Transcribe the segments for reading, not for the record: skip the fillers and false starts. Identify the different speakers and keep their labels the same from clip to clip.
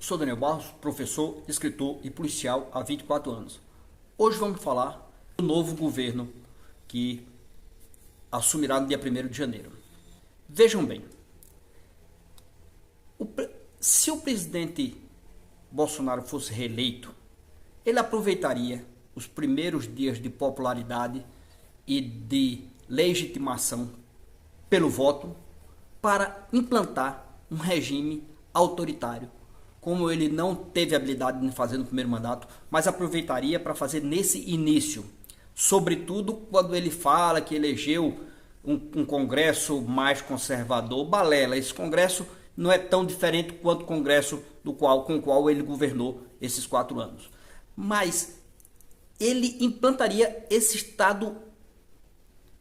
Speaker 1: Sou Daniel Barros, professor, escritor e policial há 24 anos. Hoje vamos falar do novo governo que assumirá no dia 1º de janeiro. Vejam bem, se o presidente Bolsonaro fosse reeleito, ele aproveitaria os primeiros dias de popularidade e de legitimação pelo voto para implantar um regime autoritário, como ele não teve habilidade de fazer no primeiro mandato, mas aproveitaria para fazer nesse início, sobretudo quando ele fala que elegeu um congresso mais conservador. Balela, esse congresso não é tão diferente quanto o congresso com o qual ele governou esses 4 anos. Mas ele implantaria esse Estado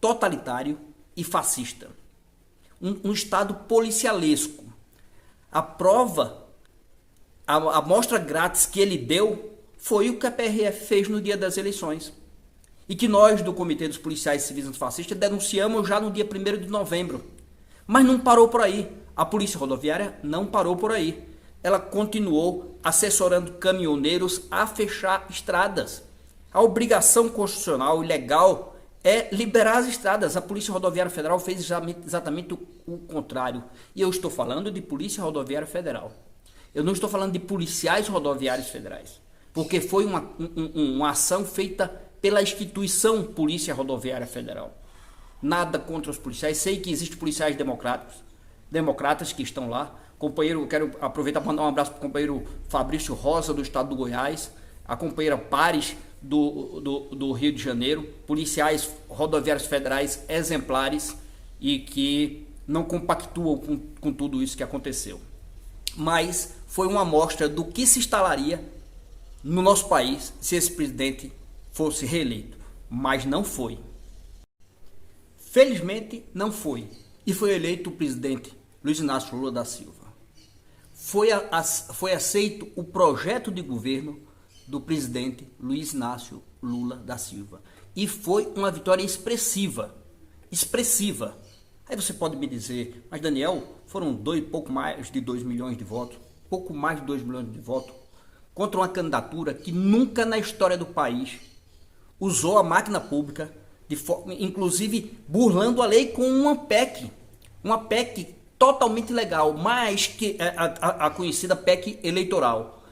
Speaker 1: totalitário e fascista, um Estado policialesco. A prova, a amostra grátis que ele deu foi o que a PRF fez no dia das eleições. E que nós do Comitê dos Policiais Civis Antifascistas denunciamos já no dia 1º de novembro. Mas não parou por aí. A Polícia Rodoviária não parou por aí. Ela continuou assessorando caminhoneiros a fechar estradas. A obrigação constitucional e legal é liberar as estradas. A Polícia Rodoviária Federal fez exatamente o contrário. E eu estou falando de Polícia Rodoviária Federal. Eu não estou falando de policiais rodoviários federais. Porque foi uma ação feita pela instituição Polícia Rodoviária Federal. Nada contra os policiais. Sei que existem policiais democratas que estão lá. Companheiro, quero aproveitar para mandar um abraço para o companheiro Fabrício Rosa, do estado do Goiás, a companheira Pares, do Rio de Janeiro, policiais rodoviários federais exemplares e que não compactuam com tudo isso que aconteceu. Mas foi uma amostra do que se instalaria no nosso país se esse presidente fosse reeleito. Mas não foi. Felizmente não foi. E foi eleito o presidente Luiz Inácio Lula da Silva. Foi aceito o projeto de governo do presidente Luiz Inácio Lula da Silva. E foi uma vitória expressiva. Expressiva. Aí você pode me dizer, mas Daniel, foram pouco mais de 2 milhões de votos, pouco mais de 2 milhões de votos, contra uma candidatura que nunca na história do país usou a máquina pública, inclusive burlando a lei com uma PEC totalmente legal, mais que a conhecida PEC eleitoral,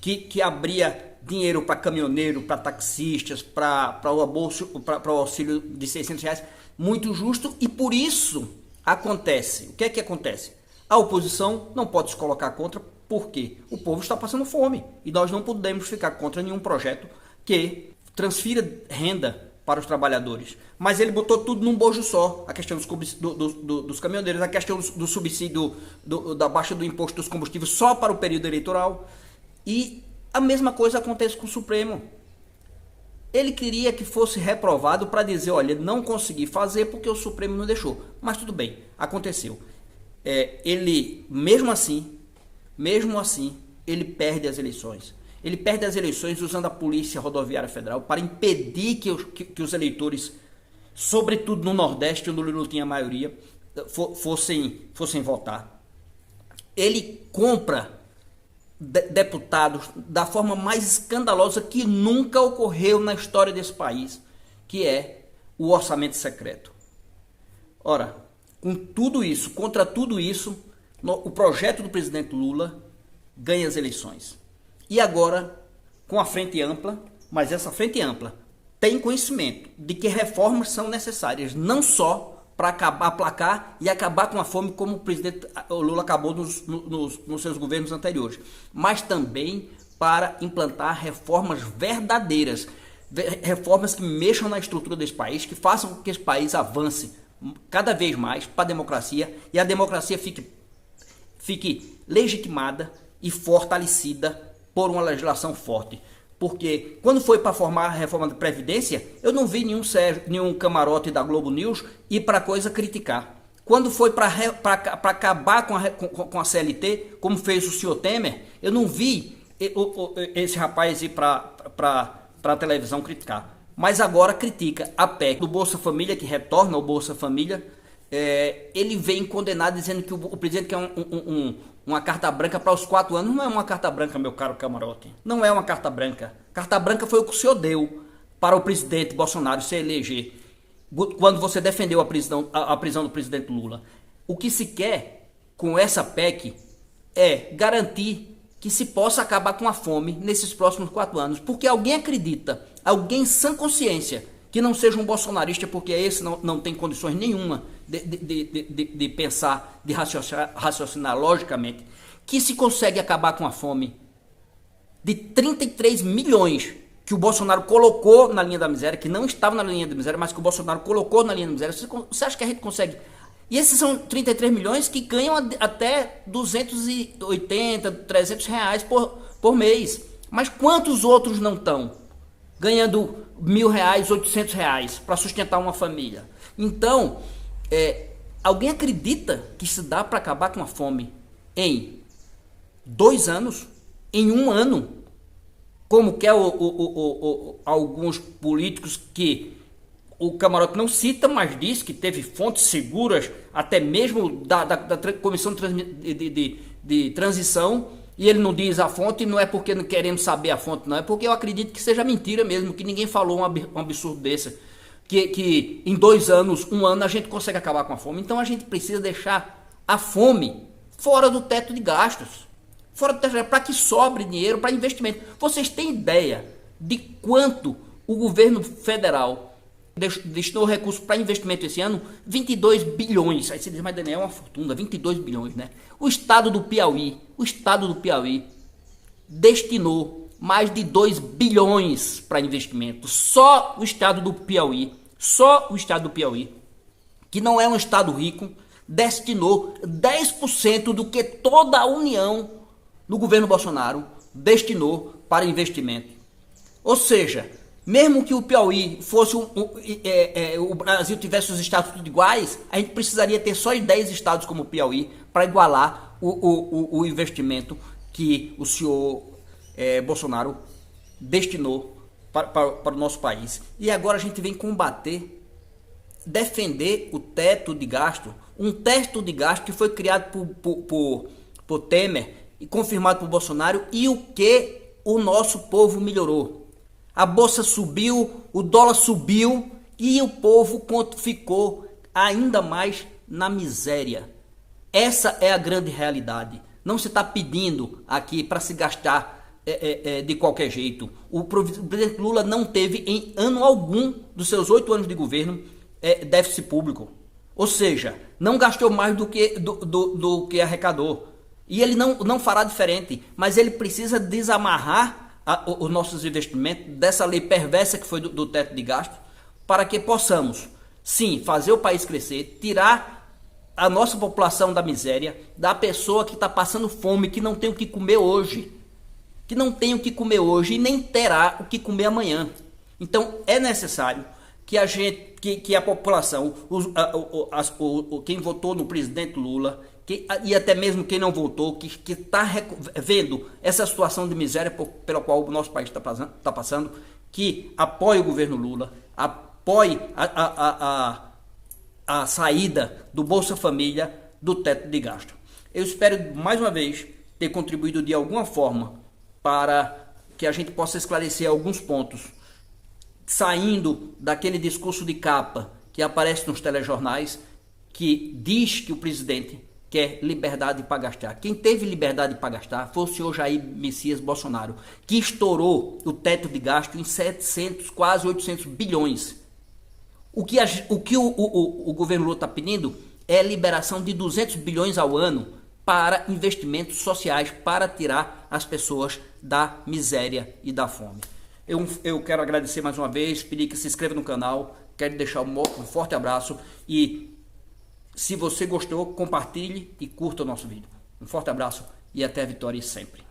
Speaker 1: que abria dinheiro para caminhoneiro, para taxistas, para o auxílio de R$ 600, muito justo. E por isso acontece, o que é que acontece? A oposição não pode se colocar contra, porque o povo está passando fome, e nós não podemos ficar contra nenhum projeto que transfira renda para os trabalhadores. Mas ele botou tudo num bojo só. A questão dos caminhoneiros, a questão do subsídio, da baixa do imposto dos combustíveis só para o período eleitoral. E a mesma coisa acontece com o Supremo. Ele queria que fosse reprovado para dizer, olha, não consegui fazer porque o Supremo não deixou. Mas tudo bem, aconteceu. Ele, mesmo assim, ele perde as eleições. Ele perde as eleições usando a Polícia Rodoviária Federal para impedir que os eleitores, sobretudo no Nordeste, onde o Lula tinha maioria, fossem votar. Ele compra deputados da forma mais escandalosa que nunca ocorreu na história desse país, que é o orçamento secreto. Ora, com tudo isso, contra tudo isso, o projeto do presidente Lula ganha as eleições. E agora, com a frente ampla, mas essa frente ampla tem conhecimento de que reformas são necessárias, não só para aplacar e acabar com a fome, como o presidente Lula acabou nos seus governos anteriores, mas também para implantar reformas verdadeiras, reformas que mexam na estrutura desse país, que façam com que esse país avance cada vez mais para a democracia, e a democracia fique legitimada e fortalecida por uma legislação forte. Porque quando foi para formar a reforma da Previdência, eu não vi nenhum camarote da Globo News ir para a coisa criticar. Quando foi para acabar com a CLT, como fez o senhor Temer, eu não vi esse rapaz ir para a televisão criticar. Mas agora critica a PEC do Bolsa Família, que retorna ao Bolsa Família, ele vem condenado dizendo que o presidente quer uma carta branca para os 4 anos. Não é uma carta branca, meu caro camarote. Não é uma carta branca. Carta branca foi o que o senhor deu para o presidente Bolsonaro se eleger, quando você defendeu a prisão do presidente Lula. O que se quer com essa PEC é garantir que se possa acabar com a fome nesses próximos 4 anos. Porque alguém acredita, alguém em sã consciência, que não seja um bolsonarista, porque esse não tem condições nenhuma de pensar, de raciocinar logicamente, que se consegue acabar com a fome de 33 milhões que o Bolsonaro colocou na linha da miséria, que não estava na linha da miséria, mas que o Bolsonaro colocou na linha da miséria. Você acha que a gente consegue? E esses são 33 milhões que ganham até 280, 300 reais por mês. Mas quantos outros não estão ganhando R$1.000, R$800 para sustentar uma família? Então, alguém acredita que se dá para acabar com a fome em 2 anos? Em 1 ano? Como quer alguns políticos que o camarote não cita, mas diz que teve fontes seguras, até mesmo da Comissão de Transição, e ele não diz a fonte. Não é porque não queremos saber a fonte, não, é porque eu acredito que seja mentira mesmo, que ninguém falou um absurdo desse, que em 2 anos, 1 ano, a gente consegue acabar com a fome. Então a gente precisa deixar a fome fora do teto de gastos, para que sobre dinheiro para investimento. Vocês têm ideia de quanto o governo federal destinou recursos para investimento esse ano? 22 bilhões. Aí você diz, mas Daniel, é uma fortuna, 22 bilhões, né? O estado do Piauí destinou mais de 2 bilhões para investimento. Só o estado do Piauí, que não é um estado rico, destinou 10% do que toda a União no governo Bolsonaro destinou para investimento. Ou seja, mesmo que o Piauí fosse o Brasil tivesse os estados tudo iguais, a gente precisaria ter só 10 estados como o Piauí para igualar o investimento que o senhor Bolsonaro destinou para o nosso país. E agora a gente vem defender o teto de gasto, um teto de gasto que foi criado por Temer e confirmado por Bolsonaro, e o que o nosso povo melhorou. A bolsa subiu, o dólar subiu e o povo ficou ainda mais na miséria. Essa é a grande realidade. Não se está pedindo aqui para se gastar de qualquer jeito. O presidente Lula não teve em ano algum dos seus 8 anos de governo déficit público. Ou seja, não gastou mais do que arrecadou. E ele não fará diferente, mas ele precisa desamarrar os nossos investimentos dessa lei perversa que foi do teto de gasto, para que possamos, sim, fazer o país crescer, tirar a nossa população da miséria, da pessoa que está passando fome, que não tem o que comer hoje, e nem terá o que comer amanhã. Então é necessário que a população, quem votou no presidente Lula, e até mesmo quem não votou, que está vendo essa situação de miséria pela qual o nosso país está passando, que apoie o governo Lula, apoie a saída do Bolsa Família do teto de gasto. Eu espero mais uma vez ter contribuído de alguma forma para que a gente possa esclarecer alguns pontos, saindo daquele discurso de capa que aparece nos telejornais, que diz que o presidente quer liberdade para gastar. Quem teve liberdade para gastar foi o senhor Jair Messias Bolsonaro, que estourou o teto de gasto em 700, quase 800 bilhões. O que o governo Lula está pedindo é a liberação de 200 bilhões ao ano para investimentos sociais, para tirar as pessoas da miséria e da fome. Eu quero agradecer mais uma vez, pedir que se inscreva no canal, quero deixar um forte abraço e, se você gostou, compartilhe e curta o nosso vídeo. Um forte abraço e até a vitória sempre.